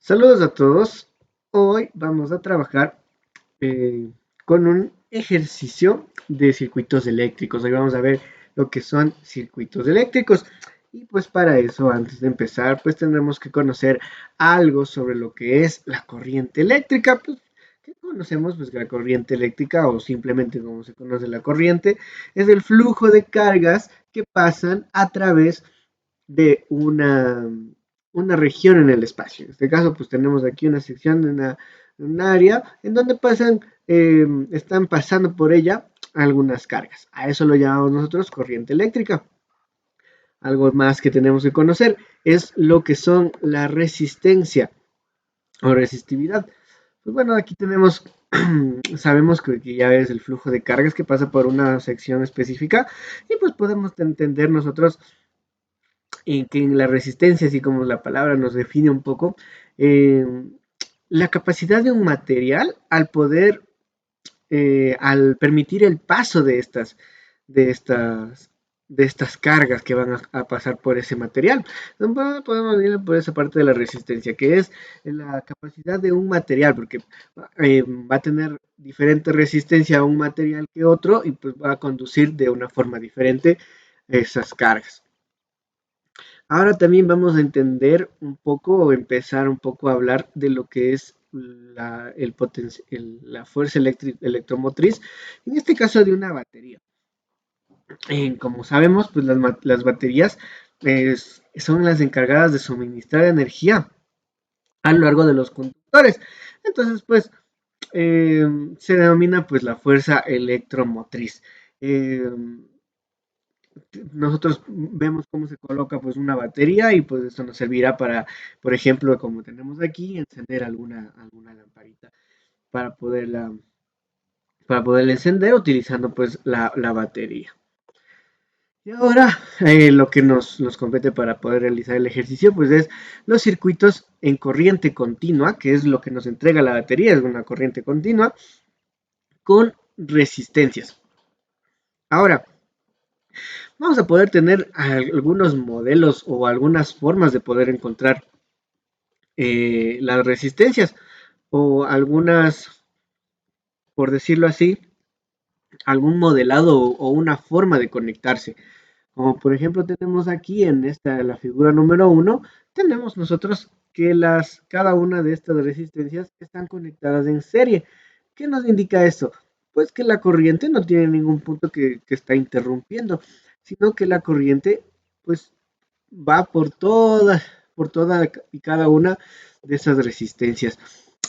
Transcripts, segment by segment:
Saludos a todos. Hoy vamos a trabajar eh, con un ejercicio de circuitos eléctricos. Hoy vamos a ver lo que son circuitos eléctricos. Y pues para eso, antes de empezar, pues tendremos que conocer algo sobre lo que es la corriente eléctrica. Pues, ¿qué conocemos? Pues la corriente eléctrica o simplemente como se conoce la corriente es el flujo de cargas que pasan a través de una región en el espacio. En este caso, pues tenemos aquí una sección de un área en donde están pasando por ella algunas cargas. A eso lo llamamos nosotros corriente eléctrica. Algo más que tenemos que conocer es lo que son la resistencia o resistividad. Pues bueno, aquí tenemos, sabemos que ya es el flujo de cargas que pasa por una sección específica y pues podemos entender nosotros y que en la resistencia, así como la palabra nos define un poco, eh, la capacidad de un material al permitir el paso de estas, de estas cargas que van a pasar por ese material. Entonces, podemos ir por esa parte de la resistencia, que es la capacidad de un material, porque va a tener diferente resistencia a un material que otro y pues va a conducir de una forma diferente esas cargas. Ahora también vamos a entender un poco o empezar un poco a hablar de lo que es la fuerza electromotriz, en este caso de una batería. Como sabemos, pues las baterías son las encargadas de suministrar energía a lo largo de los conductores. Entonces, pues eh, se denomina pues la fuerza electromotriz. Eh, Nosotros vemos cómo se coloca pues una batería y pues esto nos servirá para, por ejemplo, como tenemos aquí, encender alguna lamparita para poderla encender utilizando pues la batería. Y ahora lo que nos compete para poder realizar el ejercicio pues es los circuitos en corriente continua, que es lo que nos entrega la batería, es una corriente continua con resistencias. Ahora, vamos a poder tener algunos modelos o algunas formas de poder encontrar las resistencias o algunas, por decirlo así, algún modelado o una forma de conectarse. Como por ejemplo tenemos aquí en la figura número uno, tenemos nosotros que cada una de estas resistencias están conectadas en serie. ¿Qué nos indica esto? Pues que la corriente no tiene ningún punto que está interrumpiendo, sino que la corriente pues va por toda y cada una de esas resistencias.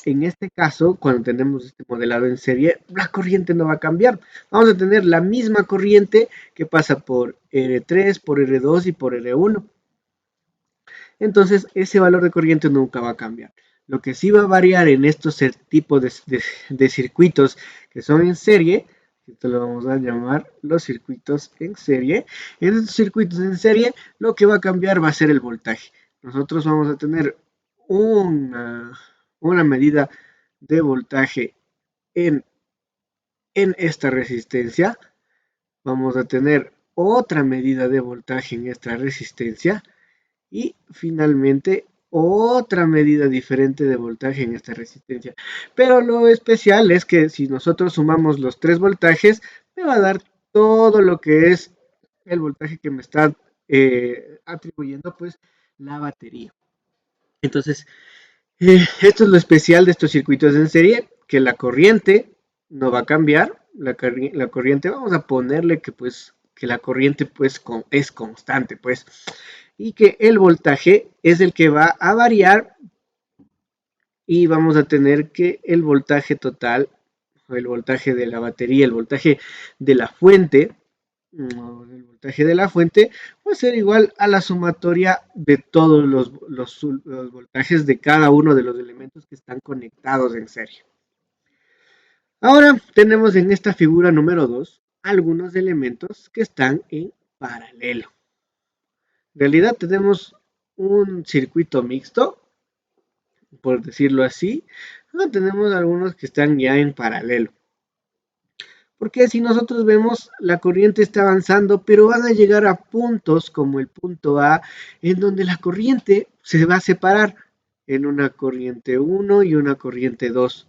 En este caso, cuando tenemos este modelado en serie, la corriente no va a cambiar. Vamos a tener la misma corriente que pasa por R3, por R2 y por R1. Entonces, ese valor de corriente nunca va a cambiar. Lo que sí va a variar en estos tipos de circuitos que son en serie, esto lo vamos a llamar los circuitos en serie. En estos circuitos en serie, lo que va a cambiar va a ser el voltaje. Nosotros vamos a tener una medida de voltaje en, en esta resistencia. Vamos a tener otra medida de voltaje en esta resistencia y finalmente otra medida diferente de voltaje en esta resistencia. Pero lo especial es que si nosotros sumamos los tres voltajes, me va a dar todo lo que es el voltaje que me está atribuyendo pues la batería. Entonces, esto es lo especial de estos circuitos en serie, que la corriente no va a cambiar. La corriente, vamos a ponerle que pues que la corriente pues es constante pues y que el voltaje es el que va a variar y vamos a tener que el voltaje total, el voltaje de la batería, el voltaje de la fuente, el voltaje de la fuente va a ser igual a la sumatoria de todos los voltajes de cada uno de los elementos que están conectados en serie. Ahora tenemos en esta figura número 2 algunos elementos que están en paralelo. En realidad tenemos un circuito mixto, por decirlo así. Tenemos algunos que están ya en paralelo. Porque si nosotros vemos, la corriente está avanzando, pero van a llegar a puntos como el punto A, en donde la corriente se va a separar. en una corriente 1 y una corriente 2.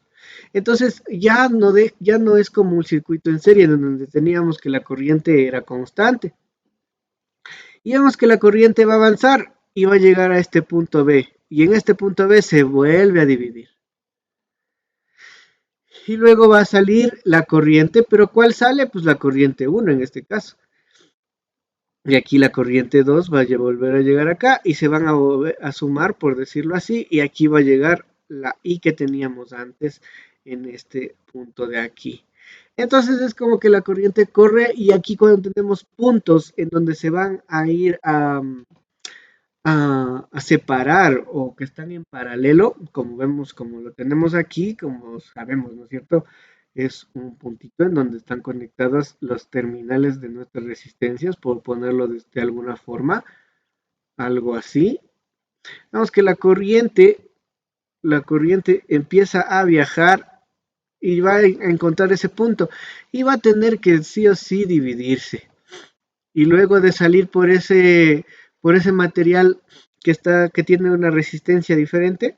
Entonces ya no es como un circuito en serie donde teníamos que la corriente era constante. Y vemos que la corriente va a avanzar y va a llegar a este punto B. Y en este punto B se vuelve a dividir. Y luego va a salir la corriente, pero ¿cuál sale? Pues la corriente 1 en este caso. Y aquí la corriente 2 va a volver a llegar acá y se van a sumar, por decirlo así, y aquí va a llegar la I que teníamos antes en este punto de aquí. Entonces es como que la corriente corre y aquí cuando tenemos puntos en donde se van a ir a separar o que están en paralelo, como vemos, como lo tenemos aquí, como sabemos, ¿no es cierto? Es un puntito en donde están conectadas los terminales de nuestras resistencias, por ponerlo de alguna forma, algo así. Vemos que la corriente empieza a viajar y va a encontrar ese punto y va a tener que sí o sí dividirse. Y luego de salir por ese material que tiene una resistencia diferente,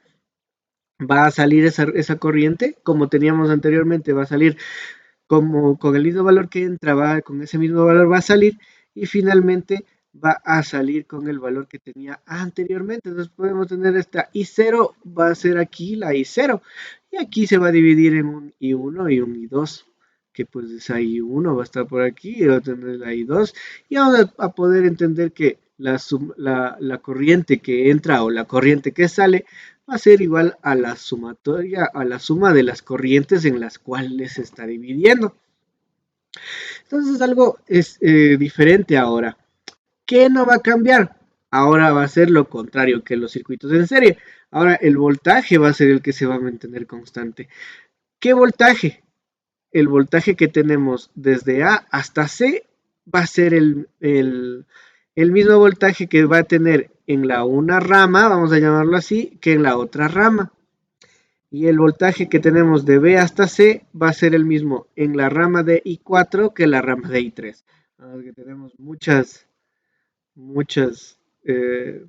va a salir esa corriente, como teníamos anteriormente, va a salir como con el mismo valor que entraba, con ese mismo valor va a salir y finalmente va a salir con el valor que tenía anteriormente. Entonces podemos tener esta I0, va a ser aquí la I0 y aquí se va a dividir en un I1 y un I2, que pues esa I1 va a estar por aquí y va a tener la I2 y vamos a poder entender que la corriente que entra o la corriente que sale va a ser igual a la sumatoria, a la suma de las corrientes en las cuales se está dividiendo. Entonces algo es diferente ahora. ¿Qué no va a cambiar? Ahora va a ser lo contrario que los circuitos en serie. Ahora el voltaje va a ser el que se va a mantener constante. ¿Qué voltaje? El voltaje que tenemos desde A hasta C va a ser el mismo voltaje que va a tener en la una rama, vamos a llamarlo así, que en la otra rama. Y el voltaje que tenemos de B hasta C va a ser el mismo en la rama de I4 que en la rama de I3. Que tenemos muchas, eh,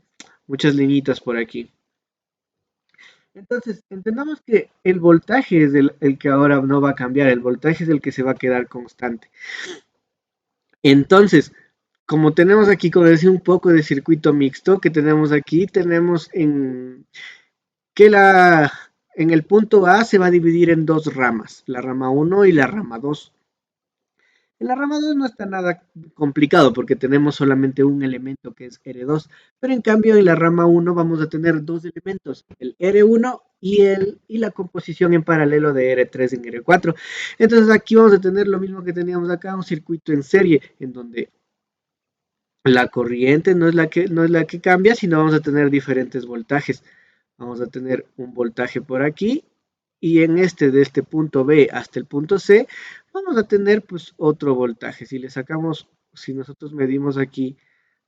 muchas liñitas por aquí. Entonces, entendamos que el voltaje es el que ahora no va a cambiar, el voltaje es el que se va a quedar constante. Entonces, como tenemos aquí, como decía, un poco de circuito mixto que tenemos aquí, tenemos que en el punto A se va a dividir en dos ramas, la rama 1 y la rama 2. En la rama 2 no está nada complicado porque tenemos solamente un elemento que es R2, pero en cambio en la rama 1 vamos a tener dos elementos, el R1 y la composición en paralelo de R3 en R4. Entonces aquí vamos a tener lo mismo que teníamos acá, un circuito en serie en donde la corriente no es la que cambia, sino vamos a tener diferentes voltajes. Vamos a tener un voltaje por aquí y en de este punto B hasta el punto C, vamos a tener pues otro voltaje. Si le sacamos, si nosotros medimos aquí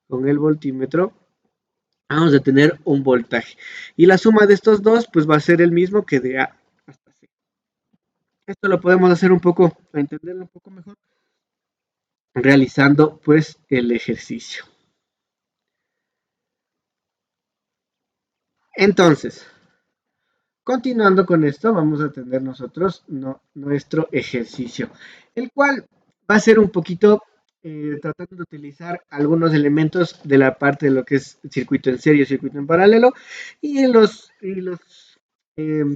con el voltímetro, vamos a tener un voltaje. Y la suma de estos dos pues va a ser el mismo que de A hasta C. Esto lo podemos hacer un poco, para entenderlo un poco mejor, realizando pues el ejercicio. Entonces, continuando con esto, vamos a tener nosotros nuestro ejercicio, el cual va a ser un poquito tratando de utilizar algunos elementos de la parte de lo que es circuito en serie, circuito en paralelo, y los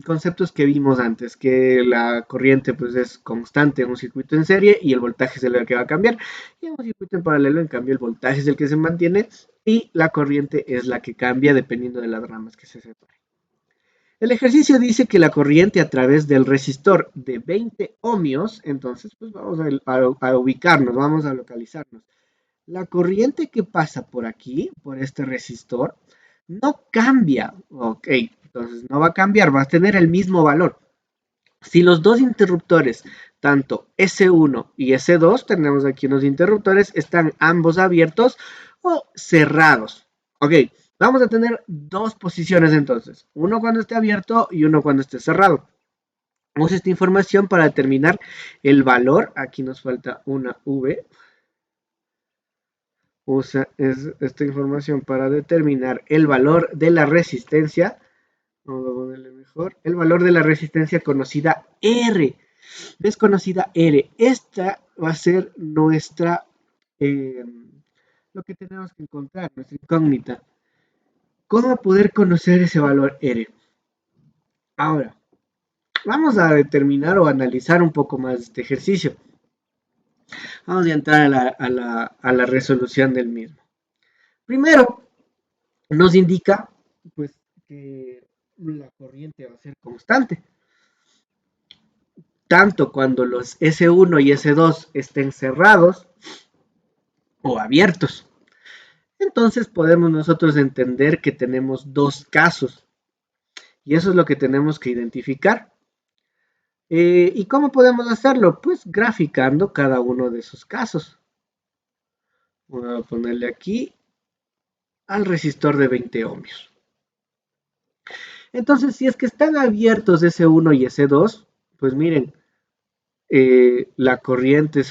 conceptos que vimos antes, que la corriente pues es constante en un circuito en serie y el voltaje es el que va a cambiar, y en un circuito en paralelo, en cambio, el voltaje es el que se mantiene y la corriente es la que cambia dependiendo de las ramas que se separen. El ejercicio dice que la corriente a través del resistor de 20 ohmios, entonces pues vamos a ubicarnos, vamos a localizarnos. La corriente que pasa por aquí, por este resistor, no cambia, ok, entonces no va a cambiar, va a tener el mismo valor. Si los dos interruptores, tanto S1 y S2, tenemos aquí unos interruptores, están ambos abiertos o cerrados. Ok, vamos a tener dos posiciones entonces, uno cuando esté abierto y uno cuando esté cerrado. Usa esta información para determinar el valor, aquí nos falta una V, usa esta información para determinar el valor de la resistencia Vamos a ponerle mejor. El valor de la resistencia conocida R. Desconocida R. Esta va a ser nuestra, eh, lo que tenemos que encontrar, nuestra incógnita. ¿Cómo poder conocer ese valor R? Ahora, vamos a determinar o analizar un poco más este ejercicio. Vamos a entrar a la resolución del mismo. Primero, nos indica pues, que la corriente va a ser constante, tanto cuando los S1 y S2 estén cerrados o abiertos. Entonces podemos nosotros entender que tenemos dos casos y eso es lo que tenemos que identificar. ¿Y cómo podemos hacerlo? Pues graficando cada uno de esos casos. Voy a ponerle aquí al resistor de 20 ohmios. Entonces, si es que están abiertos S1 y S2, pues miren, la corriente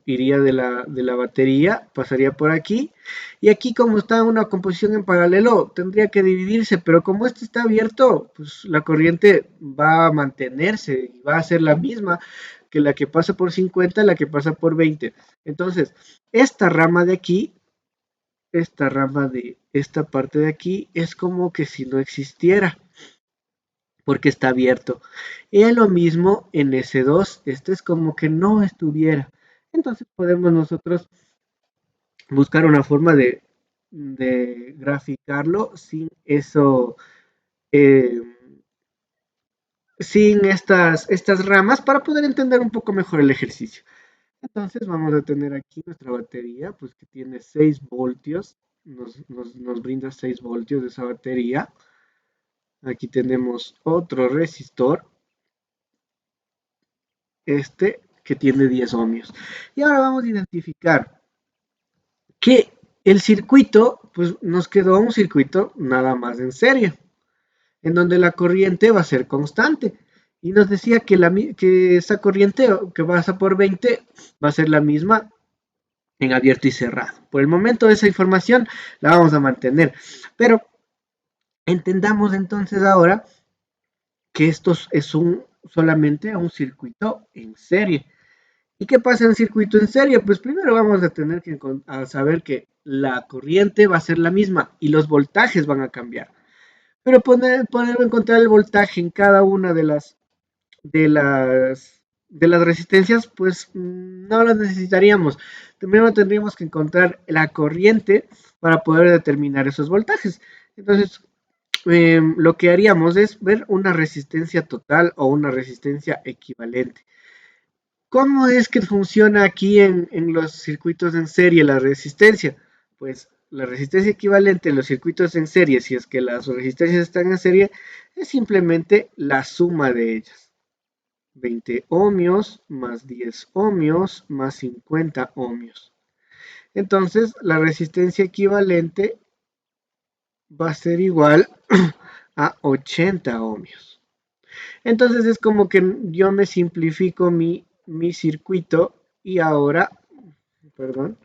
iría de la batería, pasaría por aquí, y aquí como está una composición en paralelo, tendría que dividirse, pero como este está abierto, pues la corriente va a mantenerse y va a ser la misma que la que pasa por 50, la que pasa por 20. Entonces, esta rama de aquí, esta rama de esta parte de aquí, es como que si no existiera porque está abierto. Y es lo mismo en S2, este es como que no estuviera. Entonces podemos nosotros buscar una forma de graficarlo sin eso, eh, sin estas ramas para poder entender un poco mejor el ejercicio. Entonces vamos a tener aquí nuestra batería, pues que tiene 6 voltios, nos brinda 6 voltios de esa batería. Aquí tenemos otro resistor este que tiene 10 ohmios. Y ahora vamos a identificar que el circuito, pues nos quedó un circuito nada más en serie, en donde la corriente va a ser constante. Y nos decía que esa corriente que pasa por 20 va a ser la misma en abierto y cerrado. Por el momento esa información la vamos a mantener. Pero entendamos entonces ahora que esto es solamente un circuito en serie. ¿Y qué pasa en circuito en serie? Pues primero vamos a tener que saber que la corriente va a ser la misma y los voltajes van a cambiar. Pero poder encontrar el voltaje en cada una de las resistencias, pues no lo necesitaríamos. Primero tendríamos que encontrar la corriente para poder determinar esos voltajes. Entonces, lo que haríamos es ver una resistencia total o una resistencia equivalente. ¿Cómo es que funciona aquí en los circuitos en serie la resistencia? Pues la resistencia equivalente en los circuitos en serie, si es que las resistencias están en serie, es simplemente la suma de ellas. 20 ohmios más 10 ohmios más 50 ohmios. Entonces, la resistencia equivalente va a ser igual a 80 ohmios. Entonces es como que yo me simplifico mi circuito y ahora, perdón,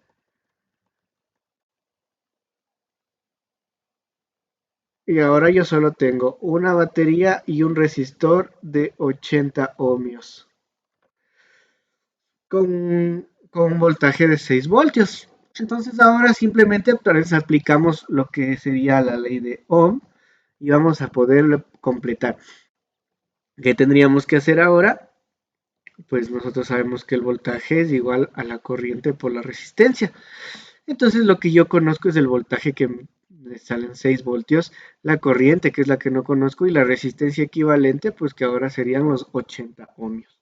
y ahora yo solo tengo una batería y un resistor de 80 ohmios con un voltaje de 6 voltios. Entonces ahora simplemente pues, aplicamos lo que sería la ley de Ohm y vamos a poder completar. ¿Qué tendríamos que hacer ahora? Pues nosotros sabemos que el voltaje es igual a la corriente por la resistencia. Entonces lo que yo conozco es el voltaje que me salen 6 voltios, la corriente que es la que no conozco y la resistencia equivalente pues que ahora serían los 80 ohmios.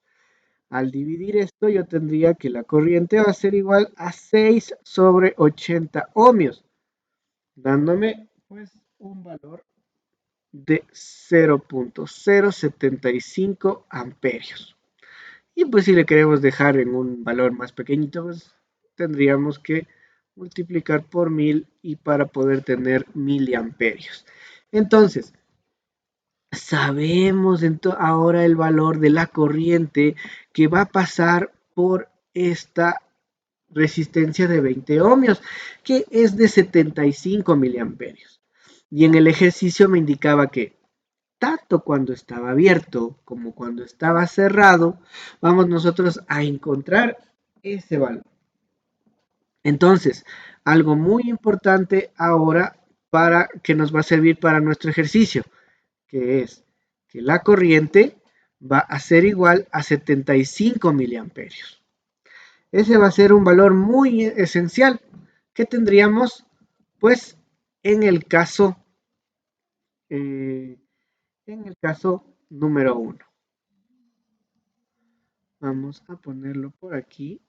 Al dividir esto yo tendría que la corriente va a ser igual a 6 sobre 80 ohmios, dándome pues un valor de 0.075 amperios. Y pues si le queremos dejar en un valor más pequeñito, pues tendríamos que multiplicar por 1000 y para poder tener miliamperios. Entonces, sabemos ahora el valor de la corriente que va a pasar por esta resistencia de 20 ohmios, que es de 75 miliamperios. Y en el ejercicio me indicaba que tanto cuando estaba abierto como cuando estaba cerrado, vamos nosotros a encontrar ese valor. Entonces, algo muy importante ahora para que nos va a servir para nuestro ejercicio, que es que la corriente va a ser igual a 75 miliamperios. Ese va a ser un valor muy esencial que tendríamos pues en el caso eh, número uno. Vamos a ponerlo por aquí.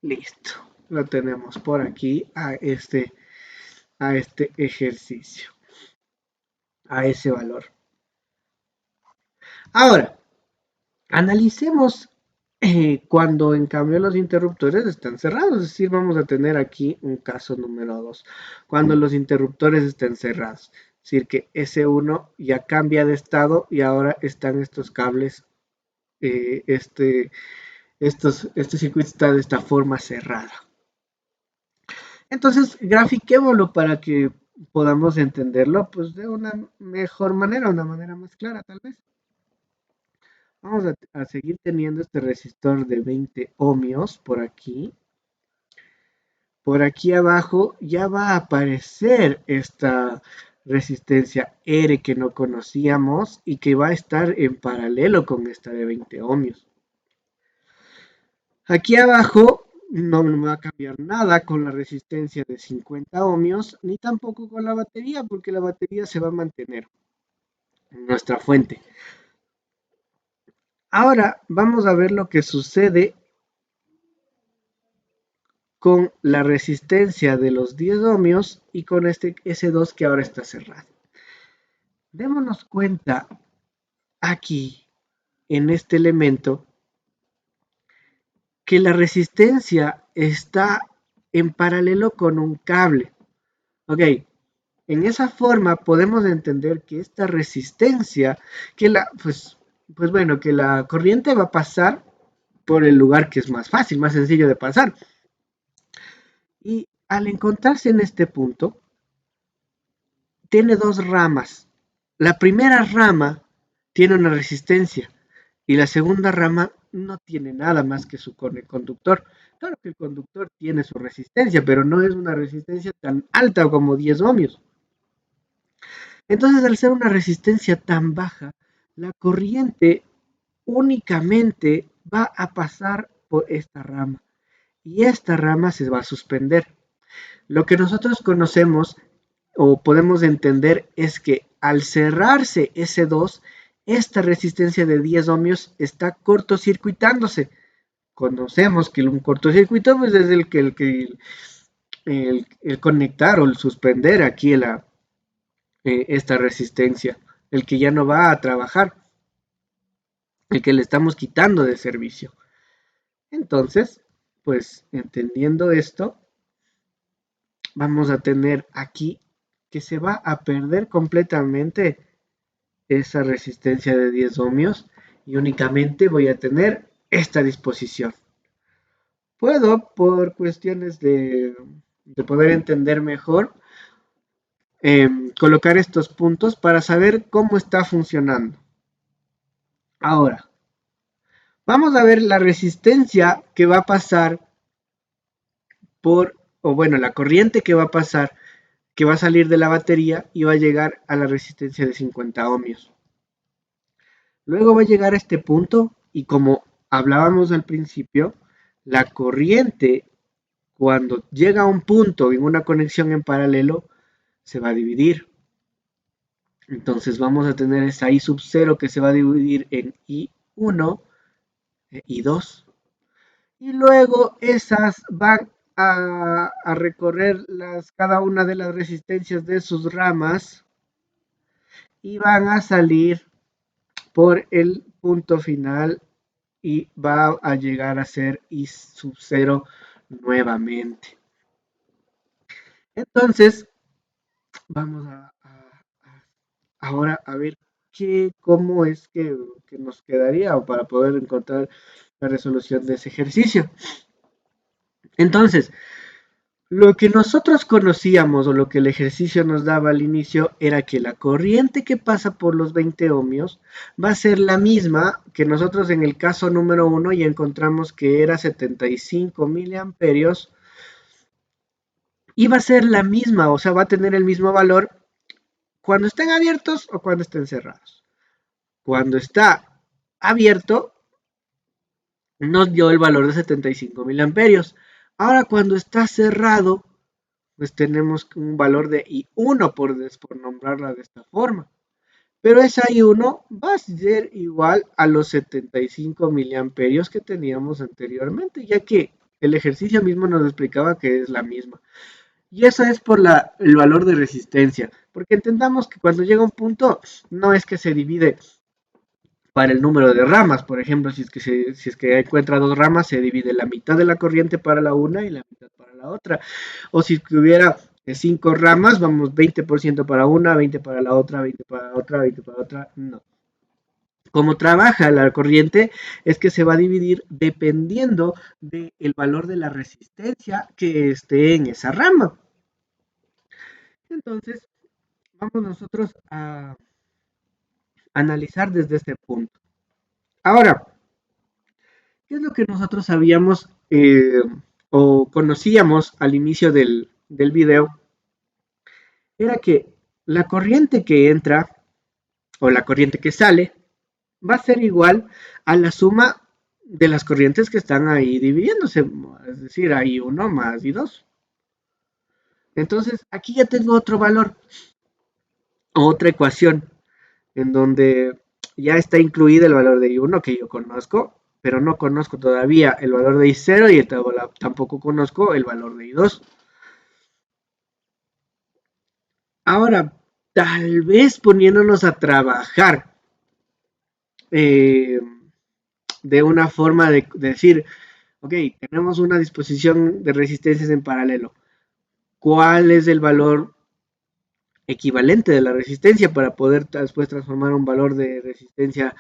Listo. Lo tenemos por aquí a este ejercicio, a ese valor. Ahora, analicemos cuando en cambio los interruptores están cerrados. Es decir, vamos a tener aquí un caso número 2. Cuando los interruptores estén cerrados. Es decir, que S1 ya cambia de estado y ahora están estos cables, este circuito está de esta forma cerrada. Entonces, grafiquémoslo para que podamos entenderlo pues de una mejor manera, una manera más clara tal vez. Vamos a seguir teniendo este resistor de 20 ohmios por aquí. Por aquí abajo ya va a aparecer esta resistencia R que no conocíamos y que va a estar en paralelo con esta de 20 ohmios. Aquí abajo no me va a cambiar nada con la resistencia de 50 ohmios, ni tampoco con la batería, porque la batería se va a mantener en nuestra fuente. Ahora vamos a ver lo que sucede con la resistencia de los 10 ohmios y con este S2 que ahora está cerrado. Démonos cuenta aquí en este elemento que la resistencia está en paralelo con un cable. Ok, en esa forma podemos entender que esta resistencia, pues bueno, que la corriente va a pasar por el lugar que es más fácil, más sencillo de pasar. Y al encontrarse en este punto, tiene dos ramas. La primera rama tiene una resistencia y la segunda rama no tiene nada más que su conductor. Claro que el conductor tiene su resistencia, pero no es una resistencia tan alta como 10 ohmios. Entonces, al ser una resistencia tan baja, la corriente únicamente va a pasar por esta rama y esta rama se va a suspender. Lo que nosotros conocemos o podemos entender es que al cerrarse S2, esta resistencia de 10 ohmios está cortocircuitándose. Conocemos que un cortocircuito pues, es el conectar o el suspender aquí esta resistencia, el que ya no va a trabajar, el que le estamos quitando de servicio. Entonces, pues entendiendo esto, vamos a tener aquí que se va a perder completamente esa resistencia de 10 ohmios y únicamente voy a tener esta disposición. Puedo, por cuestiones de poder entender mejor, colocar estos puntos para saber cómo está funcionando. Ahora, vamos a ver la resistencia que va a pasar la corriente que va a pasar, que va a salir de la batería y va a llegar a la resistencia de 50 ohmios. Luego va a llegar a este punto y como hablábamos al principio, la corriente cuando llega a un punto en una conexión en paralelo se va a dividir. Entonces vamos a tener esa I sub 0 que se va a dividir en I1 e I2. Y luego esas van a recorrer cada una de las resistencias de sus ramas y van a salir por el punto final y va a llegar a ser I sub 0 nuevamente. Entonces, vamos ahora a ver cómo es que nos quedaría o para poder encontrar la resolución de ese ejercicio. Entonces, Lo que nosotros conocíamos o lo que el ejercicio nos daba al inicio era que la corriente que pasa por los 20 ohmios va a ser la misma que nosotros en el caso número uno ya encontramos que era 75 miliamperios y va a ser la misma, o sea, va a tener el mismo valor cuando estén abiertos o cuando estén cerrados. Cuando está abierto, nos dio el valor de 75 miliamperios. Ahora, cuando está cerrado, pues tenemos un valor de I1 por nombrarla de esta forma. Pero esa I1 va a ser igual a los 75 miliamperios que teníamos anteriormente, ya que el ejercicio mismo nos explicaba que es la misma. Y eso es por el valor de resistencia, porque entendamos que cuando llega un punto, no es que se divide para el número de ramas. Por ejemplo, si es que encuentra dos ramas, se divide la mitad de la corriente para la una y la mitad para la otra. O si hubiera cinco ramas, vamos 20% para una, 20 para la otra, 20 para la otra, 20 para la otra. No. Como trabaja la corriente es que se va a dividir dependiendo del valor de la resistencia que esté en esa rama. Entonces, vamos nosotros a analizar desde este punto. Ahora, ¿qué es lo que nosotros sabíamos o conocíamos al inicio del video? Era que la corriente que entra o la corriente que sale va a ser igual a la suma de las corrientes que están ahí dividiéndose, es decir, hay uno más y dos. Entonces, aquí ya tengo otro valor, otra ecuación, en donde ya está incluido el valor de I1 que yo conozco, pero no conozco todavía el valor de I0 y tampoco conozco el valor de I2. Ahora, tal vez poniéndonos a trabajar eh, de una forma de decir, ok, tenemos una disposición de resistencias en paralelo. ¿Cuál es el valor equivalente de la resistencia para poder después transformar un valor de resistencia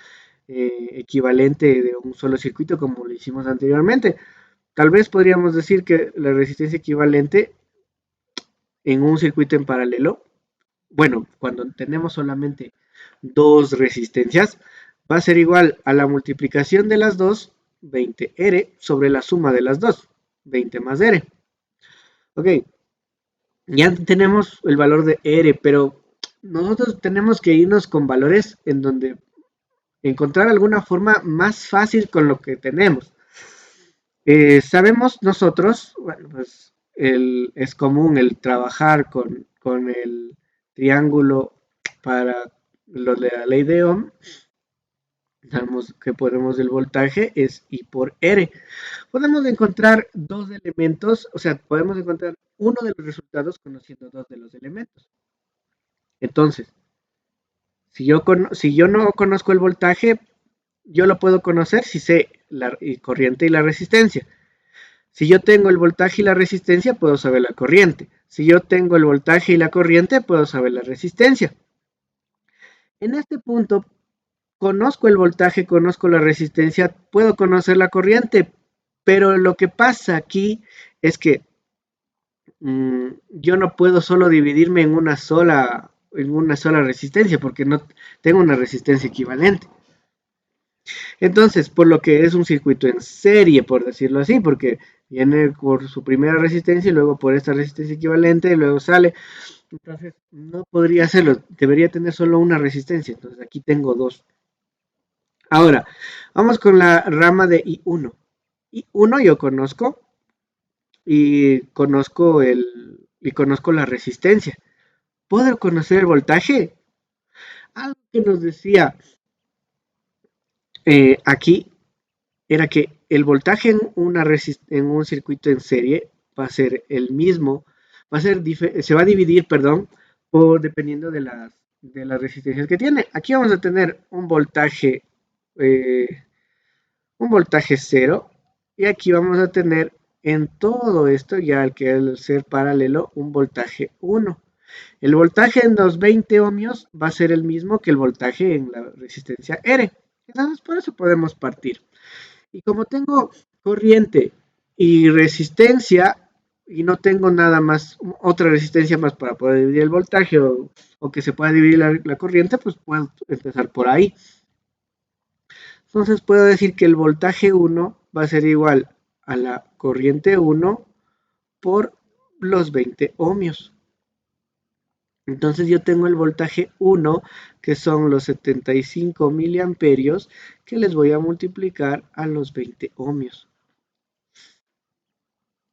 equivalente de un solo circuito como lo hicimos anteriormente? Tal vez podríamos decir que la resistencia equivalente en un circuito en paralelo, bueno, cuando tenemos solamente dos resistencias, va a ser igual a la multiplicación de las dos, 20R, sobre la suma de las dos, 20 más R. Ok, ya tenemos el valor de R, pero nosotros tenemos que irnos con valores en donde encontrar alguna forma más fácil con lo que tenemos. Sabemos nosotros, bueno, pues es común el trabajar con el triángulo para lo de la ley de Ohm. Sabemos que podemos el voltaje es I por R. Podemos encontrar dos elementos, o sea, podemos encontrar uno de los resultados conociendo dos de los elementos. Entonces, si yo no conozco el voltaje, yo lo puedo conocer si sé la corriente y la resistencia. Si yo tengo el voltaje y la resistencia, puedo saber la corriente. Si yo tengo el voltaje y la corriente, puedo saber la resistencia. En este punto, conozco el voltaje, conozco la resistencia, puedo conocer la corriente, pero lo que pasa aquí es que yo no puedo solo dividirme en una sola resistencia, porque no tengo una resistencia equivalente. Entonces, por lo que es un circuito en serie, por decirlo así, porque viene por su primera resistencia y luego por esta resistencia equivalente y luego sale. Entonces, no podría hacerlo, debería tener solo una resistencia. Entonces, aquí tengo dos. Ahora, vamos con la rama de I1. I1 yo conozco y conozco la resistencia. ¿Puedo conocer el voltaje? Algo que nos decía aquí era que el voltaje en un circuito en serie va a ser el mismo, se va a dividir, perdón, dependiendo de las resistencias que tiene. Aquí vamos a tener eh, un voltaje cero, y aquí vamos a tener en todo esto, ya al ser paralelo, un voltaje 1. El voltaje en los 20 ohmios va a ser el mismo que el voltaje en la resistencia R. Entonces, por eso podemos partir. Y como tengo corriente y resistencia, y no tengo nada más, otra resistencia más para poder dividir el voltaje o que se pueda dividir la corriente, pues puedo empezar por ahí. Entonces puedo decir que el voltaje 1 va a ser igual a la corriente 1 por los 20 ohmios. Entonces yo tengo el voltaje 1, que son los 75 miliamperios, que les voy a multiplicar a los 20 ohmios.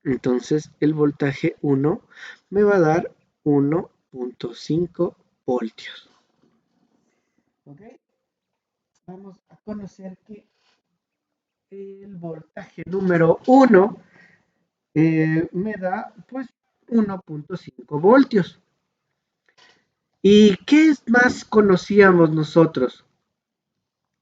Entonces el voltaje 1 me va a dar 1.5 voltios. ¿Ok? Vamos a conocer que el voltaje número 1 me da pues 1.5 voltios. ¿Y qué más conocíamos nosotros?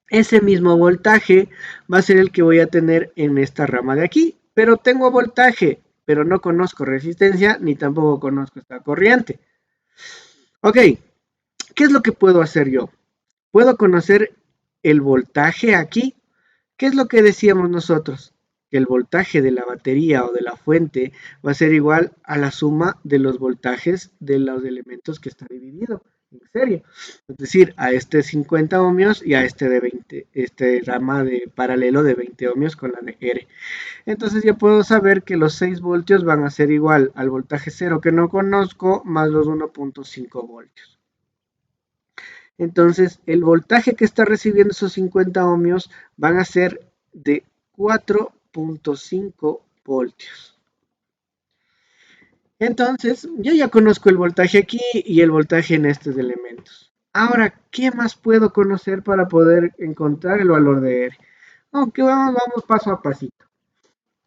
Ese mismo voltaje va a ser el que voy a tener en esta rama de aquí, pero tengo voltaje, pero no conozco resistencia ni tampoco conozco esta corriente. Ok, ¿qué es lo que puedo hacer yo? Puedo conocer el voltaje aquí. ¿Qué es lo que decíamos nosotros? Que el voltaje de la batería o de la fuente va a ser igual a la suma de los voltajes de los elementos que está dividido en serie. Es decir, a este 50 ohmios y a este de 20, este rama de paralelo de 20 ohmios con la de R. Entonces ya puedo saber que los 6 voltios van a ser igual al voltaje 0 que no conozco más los 1.5 voltios. Entonces, el voltaje que está recibiendo esos 50 ohmios van a ser de 4.5 voltios. Entonces, yo ya conozco el voltaje aquí y el voltaje en estos elementos. Ahora, ¿qué más puedo conocer para poder encontrar el valor de R? Aunque vamos paso a pasito.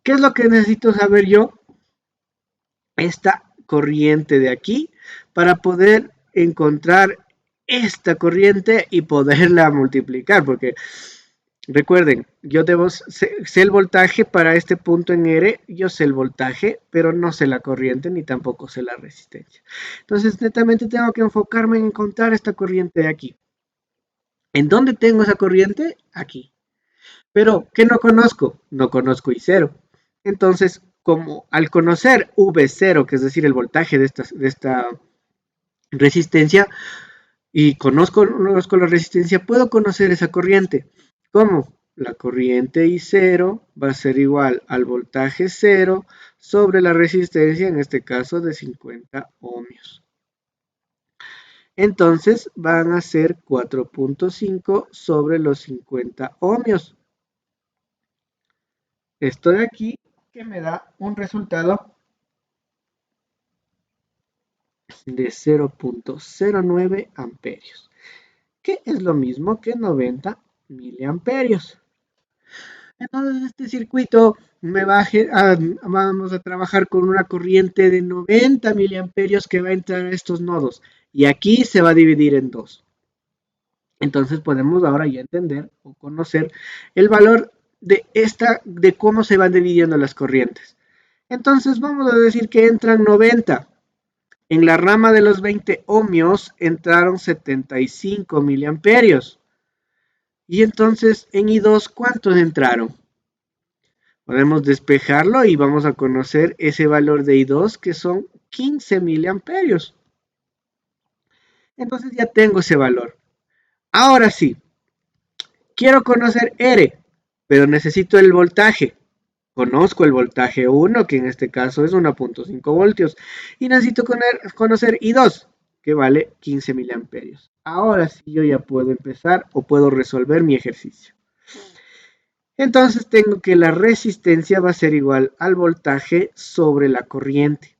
¿Qué es lo que necesito saber yo? Esta corriente de aquí para poder encontrar esta corriente y poderla multiplicar, porque recuerden, yo sé el voltaje para este punto en R, yo sé el voltaje, pero no sé la corriente ni tampoco sé la resistencia. Entonces, netamente tengo que enfocarme en encontrar esta corriente de aquí. ¿En dónde tengo esa corriente? Aquí. Pero, ¿qué no conozco? No conozco I0. Entonces, como al conocer V0, que es decir, el voltaje de esta resistencia, y conozco la resistencia, puedo conocer esa corriente. ¿Cómo? La corriente I0 va a ser igual al voltaje 0 sobre la resistencia, en este caso de 50 ohmios. Entonces van a ser 4.5 sobre los 50 ohmios. Esto de aquí que me da un resultado de 0.09 amperios, que es lo mismo que 90 miliamperios. Entonces este circuito vamos a trabajar con una corriente de 90 miliamperios que va a entrar a estos nodos y aquí se va a dividir en dos. Entonces podemos ahora ya entender o conocer el valor de cómo se van dividiendo las corrientes. Entonces vamos a decir que entran 90. En la rama de los 20 ohmios entraron 75 miliamperios. Y entonces en I2, ¿cuántos entraron? Podemos despejarlo y vamos a conocer ese valor de I2 que son 15 miliamperios. Entonces ya tengo ese valor. Ahora sí, quiero conocer R, pero necesito el voltaje. Conozco el voltaje 1, que en este caso es 1.5 voltios. Y necesito conocer I2, que vale 15 miliamperios. Ahora sí yo ya puedo empezar o puedo resolver mi ejercicio. Entonces tengo que la resistencia va a ser igual al voltaje sobre la corriente.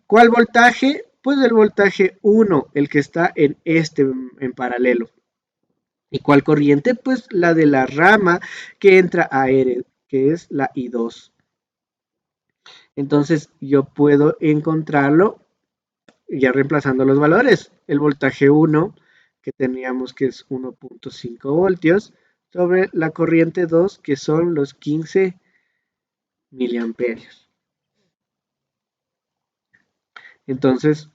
¿Cuál voltaje? Pues el voltaje 1, el que está en paralelo. ¿Y cuál corriente? Pues la de la rama que entra a R, que es la I2. Entonces yo puedo encontrarlo ya reemplazando los valores. El voltaje 1, que teníamos que es 1.5 voltios, sobre la corriente 2, que son los 15 miliamperios. Entonces,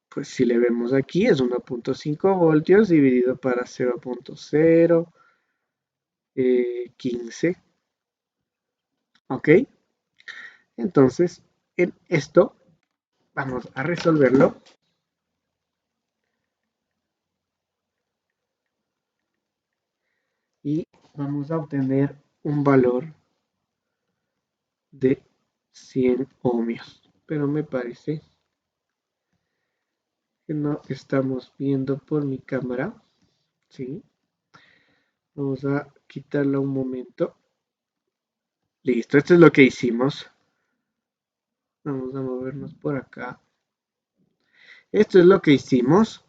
pues si le vemos aquí, es 1.5 voltios dividido para 0.015. ¿Ok? Entonces, en esto vamos a resolverlo. Y vamos a obtener un valor de 100 ohmios. Pero me parece que no estamos viendo por mi cámara. ¿Sí? Vamos a quitarlo un momento. Listo, esto es lo que hicimos. Vamos a movernos por acá. Esto es lo que hicimos.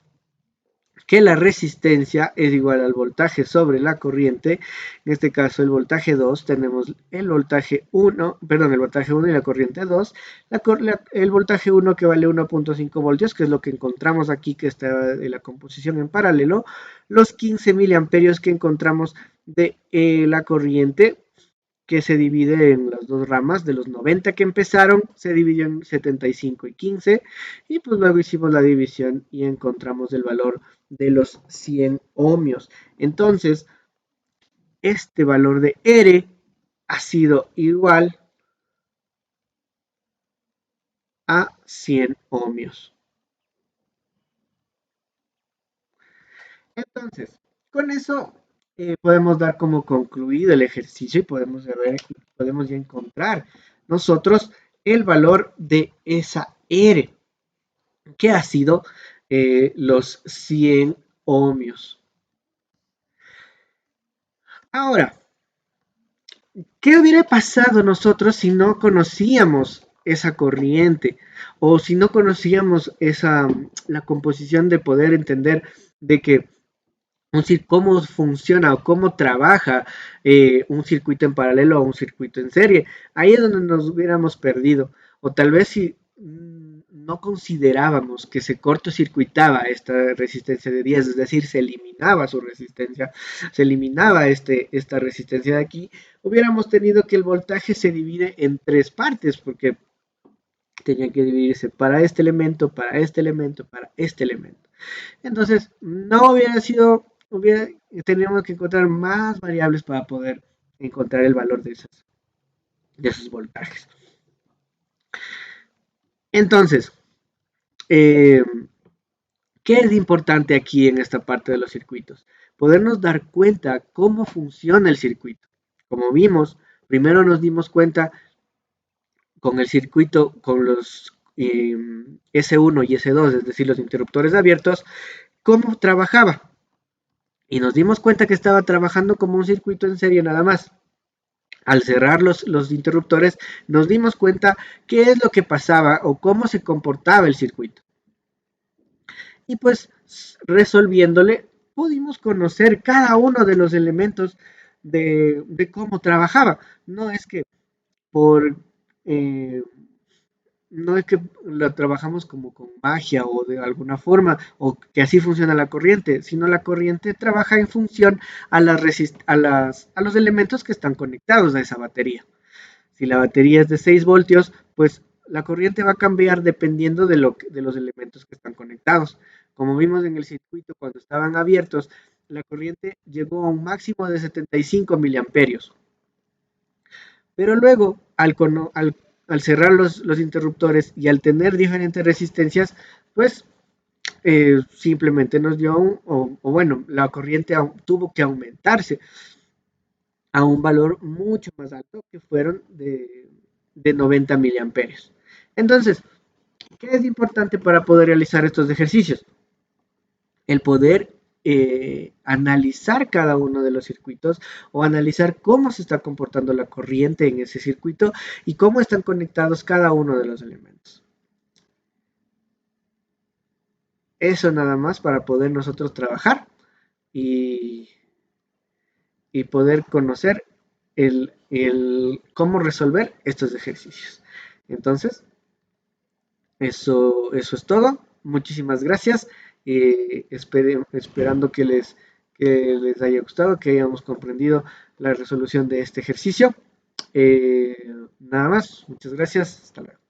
Que la resistencia es igual al voltaje sobre la corriente. En este caso el voltaje 2, tenemos el voltaje 1, perdón, el voltaje 1 y la corriente 2. El voltaje 1 que vale 1.5 voltios, que es lo que encontramos aquí, que está de la composición en paralelo. Los 15 miliamperios que encontramos de la corriente, que se divide en las dos ramas. De los 90 que empezaron, se dividió en 75 y 15, y pues luego hicimos la división y encontramos el valor de los 100 ohmios. Entonces, este valor de R ha sido igual a 100 ohmios. Entonces, con eso podemos dar como concluido el ejercicio y podemos ya encontrar nosotros el valor de esa R, que ha sido los 100 ohmios. Ahora, ¿qué hubiera pasado nosotros si no conocíamos esa corriente o si no conocíamos la composición de poder entender de que cómo funciona o cómo trabaja un circuito en paralelo o un circuito en serie? Ahí es donde nos hubiéramos perdido. O tal vez si no considerábamos que se cortocircuitaba esta resistencia de 10, es decir, se eliminaba su resistencia, se eliminaba esta resistencia de aquí, hubiéramos tenido que el voltaje se divide en tres partes, porque tenía que dividirse para este elemento, para este elemento, para este elemento. Entonces, no hubiera sido, tendríamos que encontrar más variables para poder encontrar el valor de esos voltajes. Entonces, eh, ¿qué es importante aquí en esta parte de los circuitos? Podernos dar cuenta cómo funciona el circuito. Como vimos, primero nos dimos cuenta con el circuito, con los S1 y S2, es decir, los interruptores abiertos, cómo trabajaba. Y nos dimos cuenta que estaba trabajando como un circuito en serie nada más. Al cerrar los interruptores, nos dimos cuenta qué es lo que pasaba o cómo se comportaba el circuito. Y pues resolviéndole, pudimos conocer cada uno de los elementos de cómo trabajaba. No es que por eh, no es que la trabajamos como con magia o de alguna forma, o que así funciona la corriente, sino la corriente trabaja en función a los elementos que están conectados a esa batería. Si la batería es de 6 voltios, pues la corriente va a cambiar dependiendo de los elementos que están conectados. Como vimos en el circuito cuando estaban abiertos, la corriente llegó a un máximo de 75 miliamperios. Pero luego, al cerrar los interruptores y al tener diferentes resistencias, pues simplemente nos dio bueno, la corriente tuvo que aumentarse a un valor mucho más alto, que fueron de 90 miliamperios. Entonces, ¿qué es importante para poder realizar estos ejercicios? El poder analizar cada uno de los circuitos o analizar cómo se está comportando la corriente en ese circuito y cómo están conectados cada uno de los elementos. Eso nada más para poder nosotros trabajar y, y poder conocer cómo resolver estos ejercicios. Entonces, eso es todo. Muchísimas gracias. Esperando que les haya gustado, que hayamos comprendido la resolución de este ejercicio. Nada más. Muchas gracias. Hasta luego.